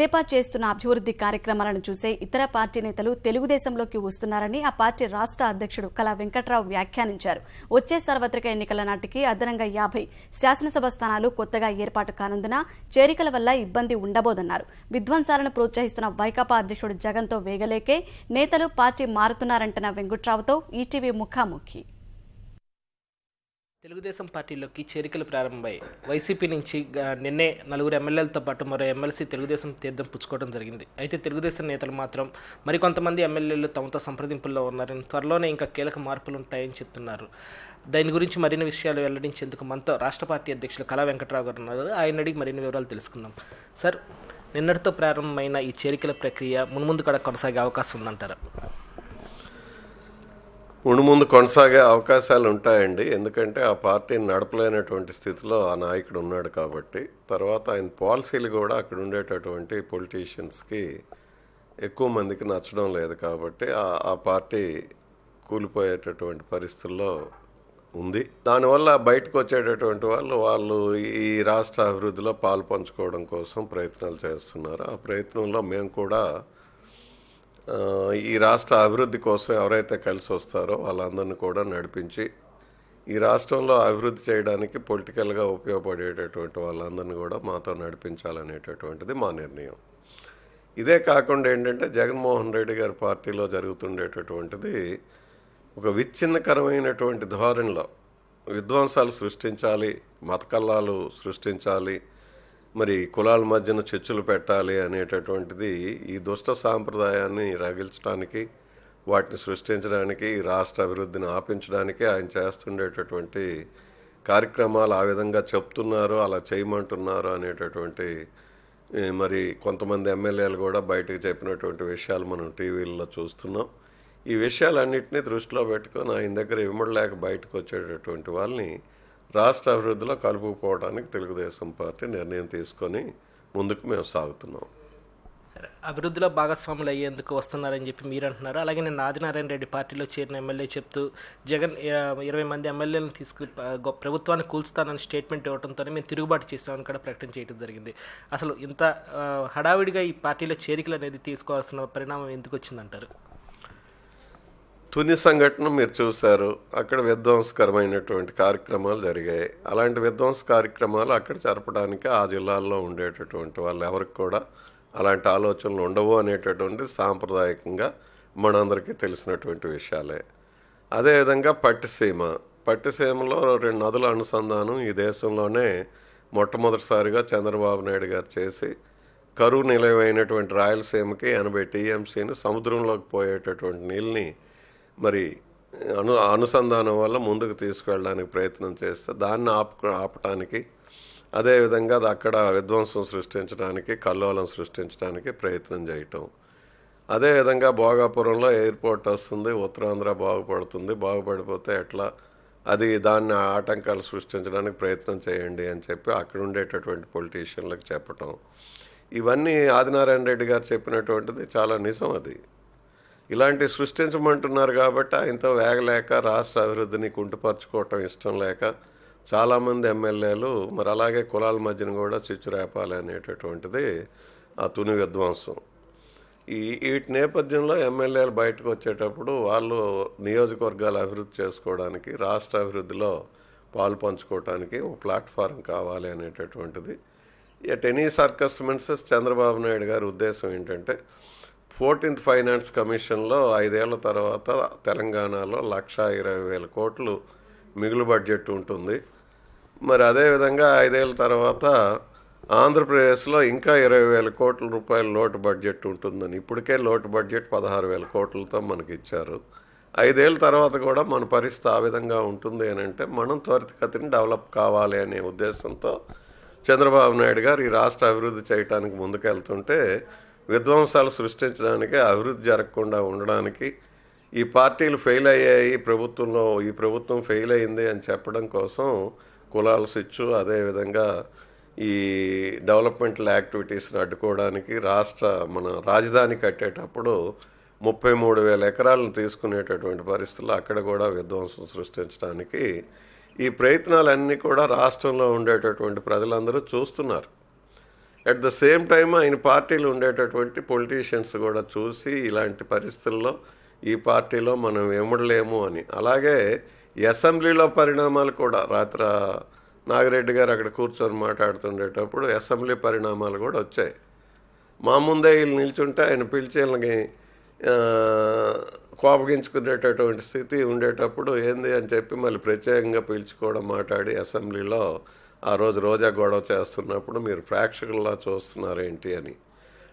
తెదేపా చేస్తున్న అభివృద్ధి కార్యక్రమాలను చూసే ఇతర పార్టీ నేతలు తెలుగుదేశంలోకి వస్తున్నారని ఆ పార్టీ రాష్ట్ర అధ్యక్షుడు కళా వెంకట్రావు వ్యాఖ్యానించారు. వచ్చే సార్వత్రిక ఎన్నికల నాటికి అదనంగా 50 శాసనసభ స్థానాలు కొత్తగా ఏర్పాటు కానందున చేరికల వల్ల ఇబ్బంది ఉండబోదన్నారు. విధ్వంసాలను ప్రోత్సహిస్తున్న వైకాపా అధ్యక్షుడు జగన్తో వేగలేకే నేతలు పార్టీ మారుతున్నారంటున్న వెంకట్రావుతో ఈటీవీ ముఖాముఖి. తెలుగుదేశం పార్టీలోకి చేరికలు ప్రారంభమై వైసీపీ నుంచి నిన్నే 4 ఎమ్మెల్యేలతో పాటు మరో ఎమ్మెల్సీ తెలుగుదేశం తీర్థం పుచ్చుకోవడం జరిగింది. అయితే తెలుగుదేశం నేతలు మాత్రం మరికొంతమంది ఎమ్మెల్యేలు తమతో సంప్రదింపుల్లో ఉన్నారని, త్వరలోనే ఇంకా కీలక మార్పులు ఉంటాయని చెప్తున్నారు. దాని గురించి మరిన్ని విషయాలు వెల్లడించేందుకు మనతో రాష్ట్ర పార్టీ అధ్యక్షులు కళా వెంకట్రావు గారు ఉన్నారు. ఆయన అడిగి మరిన్ని వివరాలు తెలుసుకుందాం. సార్, నిన్నటితో ప్రారంభమైన ఈ చేరికల ప్రక్రియ మున్ముందు కూడా కొనసాగే అవకాశం ఉందంటారా? ముందు కొనసాగే అవకాశాలు ఉంటాయండి. ఎందుకంటే ఆ పార్టీని నడపలేనటువంటి స్థితిలో ఆ నాయకుడు ఉన్నాడు కాబట్టి. తర్వాత ఆయన పాలసీలు కూడా అక్కడ ఉండేటటువంటి పొలిటీషియన్స్కి ఎక్కువ మందికి నచ్చడం లేదు కాబట్టి ఆ పార్టీ కూలిపోయేటటువంటి పరిస్థితుల్లో ఉంది. దానివల్ల బయటకు వచ్చేటటువంటి వాళ్ళు ఈ రాష్ట్ర అభివృద్ధిలో పాలు పంచుకోవడం కోసం ప్రయత్నాలు చేస్తున్నారు. ఆ ప్రయత్నంలో మేము కూడా ఈ రాష్ట్ర అభివృద్ధి కోసం ఎవరైతే కలిసి వస్తారో వాళ్ళందరినీ కూడా నడిపించి ఈ రాష్ట్రంలో అభివృద్ధి చేయడానికి పొలిటికల్గా ఉపయోగపడేటటువంటి వాళ్ళందరినీ కూడా మాతో నడిపించాలనేటటువంటిది మా నిర్ణయం. ఇదే కాకుండా ఏంటంటే జగన్మోహన్ రెడ్డి గారి పార్టీలో జరుగుతుండేటటువంటిది ఒక విచ్ఛిన్నకరమైనటువంటి ధోరణిలో విధ్వంసాలు సృష్టించాలి, మత కల్లాలు సృష్టించాలి, మరి కులాల మధ్యన చిచ్చులు పెట్టాలి అనేటటువంటిది ఈ దుష్ట సాంప్రదాయాన్ని రగిల్చడానికి, వాటిని సృష్టించడానికి, ఈ రాష్ట్ర అభివృద్ధిని ఆపించడానికి ఆయన చేస్తుండేటటువంటి కార్యక్రమాలు ఆ విధంగా చెప్తున్నారు, అలా చేయమంటున్నారు అనేటటువంటి మరి కొంతమంది ఎమ్మెల్యేలు కూడా బయటకు చెప్పినటువంటి విషయాలు మనం టీవీల్లో చూస్తున్నాం. ఈ విషయాలన్నింటినీ దృష్టిలో పెట్టుకొని ఆయన దగ్గర ఇమ్మడలేక బయటకు వచ్చేటటువంటి వాళ్ళని రాష్ట్ర అభివృద్ధిలో కలుపుకుపోవడానికి తెలుగుదేశం పార్టీ నిర్ణయం తీసుకొని ముందుకు మేము సాగుతున్నాం. సరే, అభివృద్ధిలో భాగస్వాములు అయ్యేందుకు వస్తున్నారని చెప్పి మీరు అంటున్నారు. అలాగే నేను ఆదినారాయణ రెడ్డి పార్టీలో చేరిన ఎమ్మెల్యే చెప్తూ జగన్ 20 మంది ఎమ్మెల్యేలను ప్రభుత్వాన్ని కూల్చుతానని స్టేట్మెంట్ ఇవ్వడంతోనే మేము తిరుగుబాటు చేస్తామని కూడా ప్రకటన చేయడం జరిగింది. అసలు ఇంత హడావిడిగా ఈ పార్టీలో చేరికలు అనేది తీసుకోవాల్సిన పరిణామం ఎందుకు వచ్చిందంటారు? తుని సంఘటన మీరు చూశారు. అక్కడ విధ్వంసకరమైనటువంటి కార్యక్రమాలు జరిగాయి. అలాంటి విధ్వంస కార్యక్రమాలు అక్కడ జరపడానికి ఆ జిల్లాల్లో ఉండేటటువంటి వాళ్ళు ఎవరికి కూడా అలాంటి ఆలోచనలు ఉండవు అనేటటువంటి సాంప్రదాయకంగా మనందరికీ తెలిసినటువంటి విషయాలే. అదేవిధంగా పట్టిసీమలో 2 నదుల అనుసంధానం ఈ దేశంలోనే మొట్టమొదటిసారిగా చంద్రబాబు నాయుడు గారు చేసి కరువు నిలయమైనటువంటి రాయలసీమకి 80 టీఎంసీని సముద్రంలోకి పోయేటటువంటి నీళ్ళని మరి అనుసంధానం వల్ల ముందుకు తీసుకెళ్ళడానికి ప్రయత్నం చేస్తే దాన్ని ఆపటానికి, అదేవిధంగా అది అక్కడ విధ్వంసం సృష్టించడానికి, కల్లోలం సృష్టించడానికి ప్రయత్నం చేయటం. అదేవిధంగా భోగాపురంలో ఎయిర్పోర్ట్ వస్తుంది, ఉత్తరాంధ్ర బాగుపడిపోతే ఎట్లా, అది దాన్ని ఆటంకాలు సృష్టించడానికి ప్రయత్నం చేయండి అని చెప్పి అక్కడ ఉండేటటువంటి పొలిటీషియన్లకు చెప్పటం. ఇవన్నీ ఆదినారాయణ రెడ్డి గారు చెప్పినటువంటిది చాలా నిజం. అది ఇలాంటివి సృష్టించమంటున్నారు కాబట్టి ఆయనతో వేగలేక, రాష్ట్ర అభివృద్ధిని కుంటుపరుచుకోవటం ఇష్టం లేక చాలామంది ఎమ్మెల్యేలు మరి అలాగే కులాల మధ్యన కూడా చిచ్చు రేపాలి అనేటటువంటిది ఆ తుని విధ్వంసం. వీటి నేపథ్యంలో ఎమ్మెల్యేలు బయటకు వచ్చేటప్పుడు వాళ్ళు నియోజకవర్గాలు అభివృద్ధి చేసుకోవడానికి, రాష్ట్ర అభివృద్ధిలో పాలు పంచుకోవడానికి ఒక ప్లాట్ఫారం కావాలి అనేటటువంటిది. At any circumstances Chandrababu Naidu గారి ఉద్దేశం ఏంటంటే 14th ఫైనాన్స్ కమిషన్లో 5 ఏళ్ల తర్వాత తెలంగాణలో 1,20,000 కోట్లు మిగులు బడ్జెట్ ఉంటుంది. మరి అదేవిధంగా 5 ఏళ్ల తర్వాత ఆంధ్రప్రదేశ్లో ఇంకా 20,000 కోట్ల రూపాయల లోటు బడ్జెట్ ఉంటుందని, ఇప్పటికే లోటు బడ్జెట్ 16,000 కోట్లతో మనకి ఇచ్చారు. 5 ఏళ్ల తర్వాత కూడా మన పరిస్థితి ఆ విధంగా ఉంటుంది అని అంటే మనం త్వరితగతిని డెవలప్ కావాలి అనే ఉద్దేశంతో చంద్రబాబు నాయుడు గారు ఈ రాష్ట్ర అభివృద్ధి చేయడానికి ముందుకెళ్తుంటే విధ్వంసాలు సృష్టించడానికి, అభివృద్ధి జరగకుండా ఉండడానికి, ఈ పార్టీలు ఫెయిల్ అయ్యాయి, ఈ ప్రభుత్వం ఫెయిల్ అయింది అని చెప్పడం కోసం కులాల స్విచ్చు, అదేవిధంగా ఈ డెవలప్మెంటల్ యాక్టివిటీస్ని అడ్డుకోవడానికి మన రాజధాని కట్టేటప్పుడు 33,000 ఎకరాలను తీసుకునేటటువంటి పరిస్థితుల్లో అక్కడ కూడా విధ్వంసం సృష్టించడానికి ఈ ప్రయత్నాలన్నీ కూడా రాష్ట్రంలో ఉండేటటువంటి ప్రజలందరూ చూస్తున్నారు. అట్ ద సేమ్ టైం ఆయన పార్టీలో ఉండేటటువంటి పొలిటీషియన్స్ కూడా చూసి ఇలాంటి పరిస్థితుల్లో ఈ పార్టీలో మనం ఎముడలేము అని. అలాగే అసెంబ్లీలో పరిణామాలు కూడా రాత్రి నాగిరెడ్డి గారు అక్కడ కూర్చొని మాట్లాడుతుండేటప్పుడు అసెంబ్లీ పరిణామాలు కూడా వచ్చాయి. మా ముందే వీళ్ళు నిల్చుంటే ఆయన పిలిచి వీళ్ళని కోపగించుకునేటటువంటి స్థితి ఉండేటప్పుడు ఏంది అని చెప్పి మళ్ళీ ప్రత్యేకంగా పిలుచుకోవడం మాట్లాడి అసెంబ్లీలో ఆ రోజు రోజా గొడవ చేస్తున్నప్పుడు మీరు ప్రేక్షకుల్లా చూస్తున్నారేంటి అని.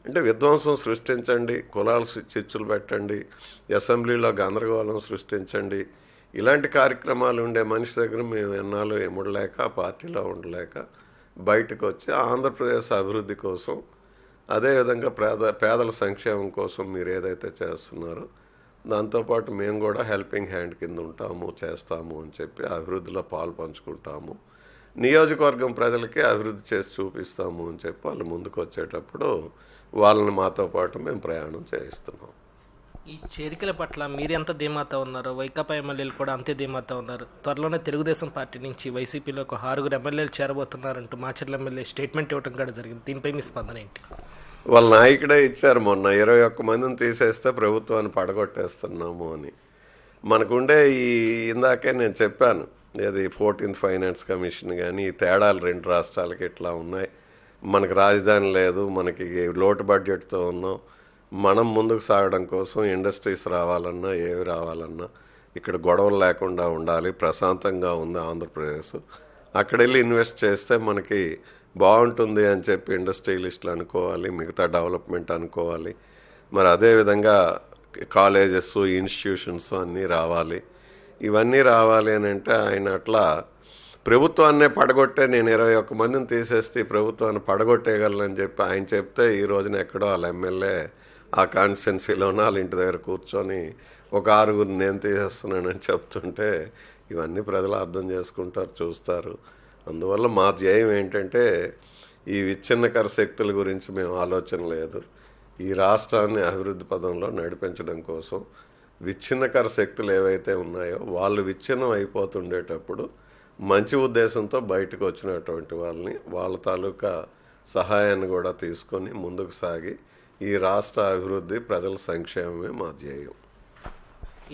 అంటే విధ్వంసం సృష్టించండి, కులాలు చిచ్చులు పెట్టండి, అసెంబ్లీలో గందరగోళం సృష్టించండి, ఇలాంటి కార్యక్రమాలు ఉండే మనిషి దగ్గర మేము ఎన్నాళ్ళు ఎముడలేక పార్టీలో ఉండలేక బయటకు వచ్చి ఆంధ్రప్రదేశ్ అభివృద్ధి కోసం అదేవిధంగా పేదల సంక్షేమం కోసం మీరు ఏదైతే చేస్తున్నారో దాంతోపాటు మేము కూడా హెల్పింగ్ హ్యాండ్ కింద ఉంటాము, చేస్తాము అని చెప్పి అభివృద్ధిలో పాలు పంచుకుంటాము, నియోజకవర్గం ప్రజలకి అభివృద్ధి చేసి చూపిస్తాము అని చెప్పి వాళ్ళు ముందుకు వచ్చేటప్పుడు వాళ్ళని మాతో పాటు మేము ప్రయాణం చేయిస్తున్నాం. ఈ చేరికల పట్ల మీరు ఎంత ధీమాతో ఉన్నారో వైకాపా ఎమ్మెల్యేలు కూడా అంతే ధీమాతో ఉన్నారు. త్వరలోనే తెలుగుదేశం పార్టీ నుంచి వైసీపీలో ఒక 6 ఎమ్మెల్యేలు చేరబోతున్నారంటూ మాచర్ల ఎమ్మెల్యే స్టేట్మెంట్ ఇవ్వడం కూడా జరిగింది. దీనిపై మీ స్పందన ఏంటి? వాళ్ళ నాయకుడే ఇచ్చారు మొన్న 21 మందిని తీసేస్తే ప్రభుత్వాన్ని పడగొట్టేస్తున్నాము అని. మనకుండే ఇందాకే నేను చెప్పాను, ఇది 14th ఫైనాన్స్ కమిషన్ కానీ ఈ తేడాలు 2 రాష్ట్రాలకి ఇట్లా ఉన్నాయి. మనకు రాజధాని లేదు, మనకి లోటు బడ్జెట్తో ఉన్నాం. మనం ముందుకు సాగడం కోసం ఇండస్ట్రీస్ రావాలన్నా ఏవి రావాలన్నా ఇక్కడ గొడవలు లేకుండా ఉండాలి, ప్రశాంతంగా ఉంది ఆంధ్రప్రదేశ్, అక్కడ వెళ్ళి ఇన్వెస్ట్ చేస్తే మనకి బాగుంటుంది అని చెప్పి ఇండస్ట్రియలిస్టులు అనుకోవాలి, మిగతా డెవలప్మెంట్ అనుకోవాలి. మరి అదేవిధంగా కాలేజెస్, ఇన్స్టిట్యూషన్స్ అన్నీ రావాలి. ఇవన్నీ రావాలి అని అంటే ఆయన అట్లా ప్రభుత్వాన్నే పడగొట్టే నేను 21 మందిని తీసేస్తే ప్రభుత్వాన్ని పడగొట్టేయగలనని చెప్పి ఆయన చెప్తే ఈ రోజున ఎక్కడో వాళ్ళ ఎమ్మెల్యే ఆ కాన్స్టిట్యున్సీలోనే వాళ్ళ ఇంటి దగ్గర కూర్చొని ఒక 6 నేను తీసేస్తున్నానని చెప్తుంటే ఇవన్నీ ప్రజలు అర్థం చేసుకుంటారు, చూస్తారు. అందువల్ల మా ధ్యేయం ఏంటంటే ఈ విచ్ఛిన్నకర శక్తుల గురించి మేము ఆలోచన లేదు. ఈ రాష్ట్రాన్ని అభివృద్ధి పదంలో నడిపించడం కోసం విచ్ఛిన్నకర శక్తులు ఏవైతే ఉన్నాయో వాళ్ళు విచ్ఛిన్నం అయిపోతుండేటప్పుడు మంచి ఉద్దేశంతో బయటకు వచ్చినటువంటి వాళ్ళని వాళ్ళ తాలూకా సహాయాన్ని కూడా తీసుకొని ముందుకు సాగి ఈ రాష్ట్ర అభివృద్ధి, ప్రజల సంక్షేమమే మా ధ్యేయం.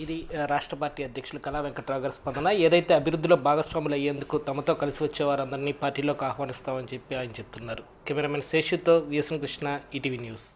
ఇది రాష్ట్ర పార్టీ అధ్యక్షులు కళా వెంకట్రావు గారి స్పందన. ఏదైతే అభివృద్ధిలో భాగస్వాములు అయ్యేందుకు తమతో కలిసి వచ్చేవారందరినీ పార్టీలోకి ఆహ్వానిస్తామని చెప్పి ఆయన చెప్తున్నారు. కెమెరామెన్ శేషుతో విఎస్ఎన్ కృష్ణ, ఈటీవీ న్యూస్.